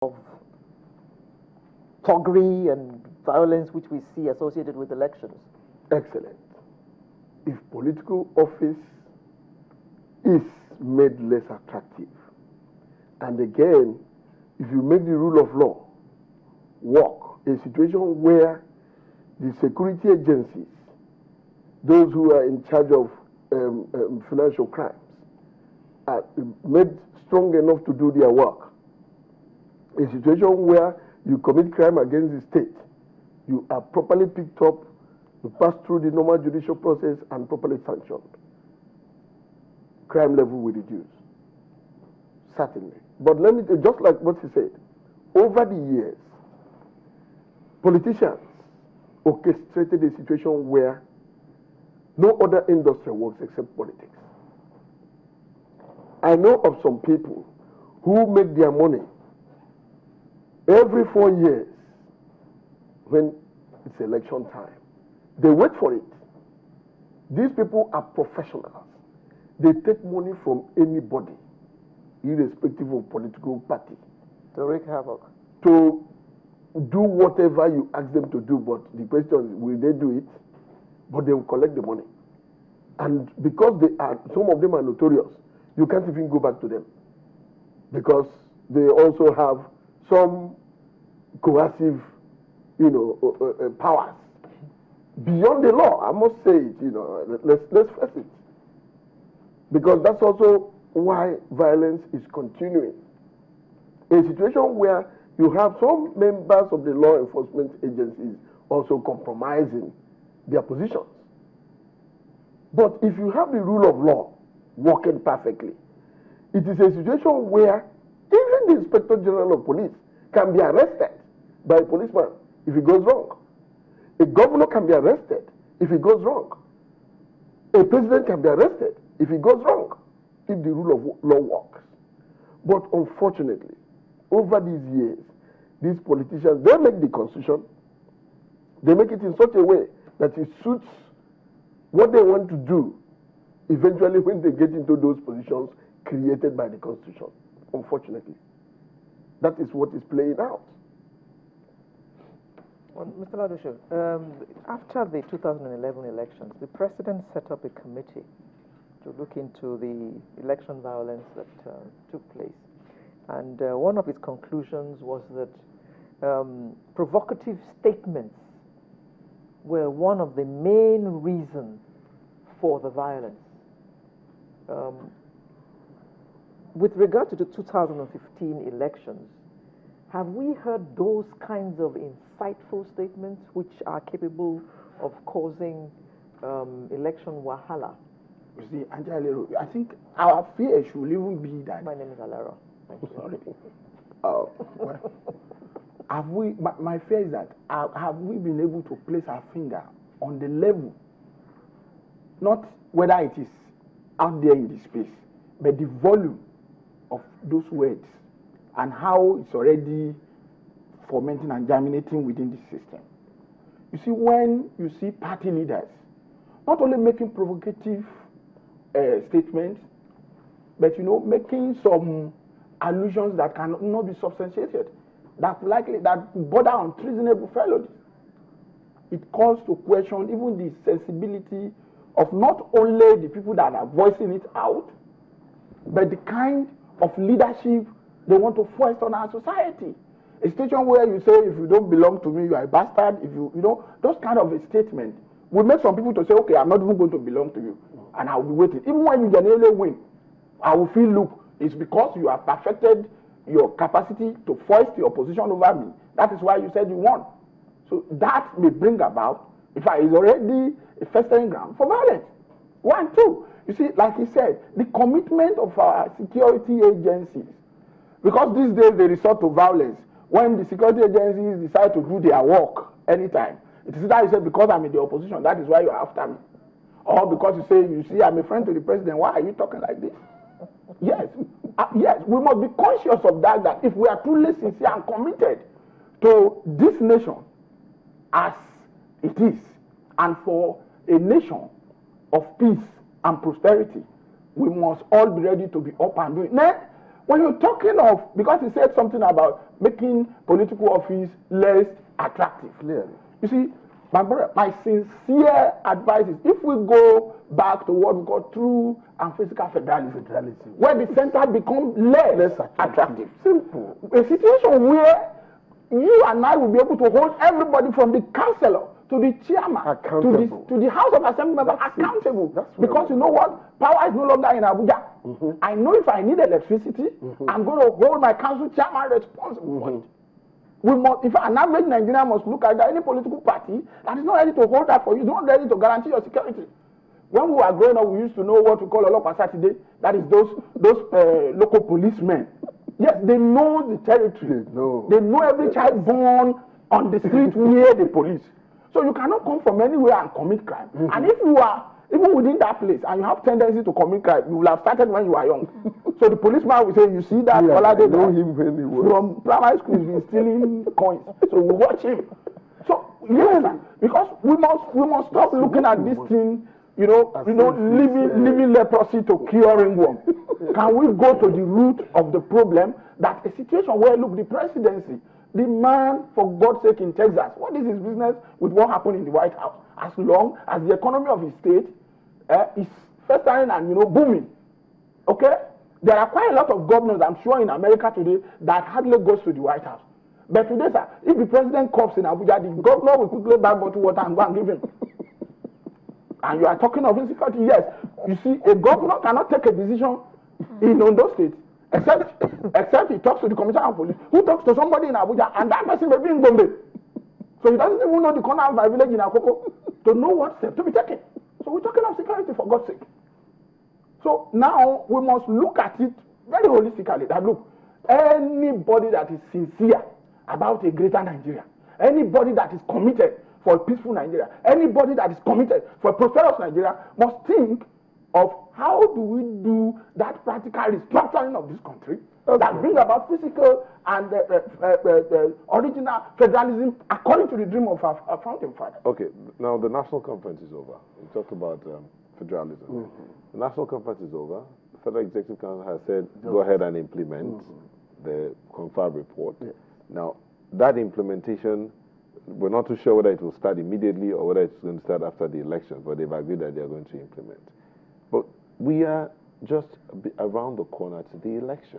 of thuggery and violence which we see associated with elections? Excellent. If political office is made less attractive, and again, if you make the rule of law work, a situation where the security agencies, those who are in charge of financial crimes, are made strong enough to do their work, a situation where you commit crime against the state, you are properly picked up, you pass through the normal judicial process and properly sanctioned, crime level will reduce. Certainly. But let me, just like what he said, over the years, politicians orchestrated a situation where no other industry works except politics. I know of some people who make their money every 4 years when it's election time. They wait for it. These people are professionals. They take money from anybody, irrespective of political party, To wreak havoc. to do whatever you ask them to do. But the question is, will they do it? But they will collect the money. And because some of them are notorious, you can't even go back to them, because they also have some coercive, powers beyond the law. I must say it. Let's face it, because that's also why violence is continuing. A situation where you have some members of the law enforcement agencies also compromising their positions. But if you have the rule of law working perfectly, it is a situation where even the Inspector General of Police can be arrested by a policeman if he goes wrong. A governor can be arrested if he goes wrong. A president can be arrested if he goes wrong, if the rule of law works. But unfortunately, over these years, these politicians, they make the constitution, they make it in such a way that it suits what they want to do eventually when they get into those positions created by the constitution. Unfortunately, that is what is playing out. Well, Mr. Oladosu, after the 2011 elections, the president set up a committee to look into the election violence that took place. And one of its conclusions was that provocative statements were one of the main reasons for the violence. With regard to the 2015 elections, have we heard those kinds of insightful statements which are capable of causing election wahala? You see, Angela, I think our fear should even be that. My name is Alaro. Thank you. Sorry. Well, have we? My fear is that have we been able to place our finger on the level, not whether it is out there in the space, but the volume of those words and how it's already fermenting and germinating within the system. You see, when you see party leaders not only making provocative statements, but making some allusions that cannot be substantiated, that border on treasonable felony, it calls to question even the sensibility of not only the people that are voicing it out, but the kind of leadership they want to foist on our society. A situation where you say, if you don't belong to me, you are a bastard. If those kind of a statement will make some people to say, okay, I'm not even going to belong to you, and I'll be waiting. Even when you genuinely win, I will feel, look, it's because you have perfected your capacity to foist your position over me. That is why you said you won. So that may bring about, in fact, it's already a festering ground for violence. 1, 2. You see, like he said, the commitment of our security agencies, because these days they resort to violence. When the security agencies decide to do their work anytime, it is that you say, because I'm in the opposition, that is why you're after me. Or because you see, I'm a friend to the president, why are you talking like this? Yes, yes, we must be conscious of that if we are truly sincere and committed to this nation as it is, and for a nation of peace and prosperity, we must all be ready to be up and doing. Now, when you're talking of, because he said something about making political office less attractive. Clearly. You see, my brother, my sincere advice is if we go back to what we call true and physical federalism, where the center becomes less attractive. Simple. A situation where you and I will be able to hold everybody from the councillor to the chairman to the House of Assembly member accountable. Because you know what? Power is no longer in Abuja. I know if I need electricity, I'm going to hold my council chairman responsible for it. We must, if an average Nigerian must look at that, any political party that is not ready to hold that for you, is not ready to guarantee your security. When we were growing up, we used to know what we call Olopa Saturday. That is those local policemen. Yes, they know the territory. They know every child born on the street near the police. So you cannot come from anywhere and commit crime. And if you are even within that place and you have tendency to commit crime, you will have started when you are young. So the policeman will say, you see that Oladosu know him very well. From primary school he's been stealing coins. So we watch him. So yes, because we must stop looking at this thing, leaving leprosy to curing one. Can we go to the root of the problem? That a situation where, look, the presidency, the man, for God's sake, in Texas, what is his business with what happened in the White House? As long as the economy of his state is festering and booming, okay? There are quite a lot of governors, I'm sure, in America today that hardly goes to the White House. But today, sir, if the president comes in Abuja, the governor will quickly buy bottled water and go and give him. And you are talking of insecurity. Yes, you see, a governor cannot take a decision in Ondo State except he talks to the commissioner of police, who talks to somebody in Abuja, and that person may be in Bombay. So he doesn't even know the corner of my village in Akoko to know what step to be taken. So we're talking of security, for God's sake. So now we must look at it very holistically. That look, anybody that is sincere about a greater Nigeria, anybody that is committed for a peaceful Nigeria, anybody that is committed for a prosperous Nigeria must think of how do we do that practical restructuring of this country that brings about physical and original federalism according to the dream of our founding father. Okay, now the national conference is over. We talked about federalism. The national conference is over. The Federal Executive Council has said go ahead and implement the confirmed report. Now, that implementation, we're not too sure whether it will start immediately or whether it's going to start after the election, but they've agreed that they are going to implement. But we are just around the corner to the election.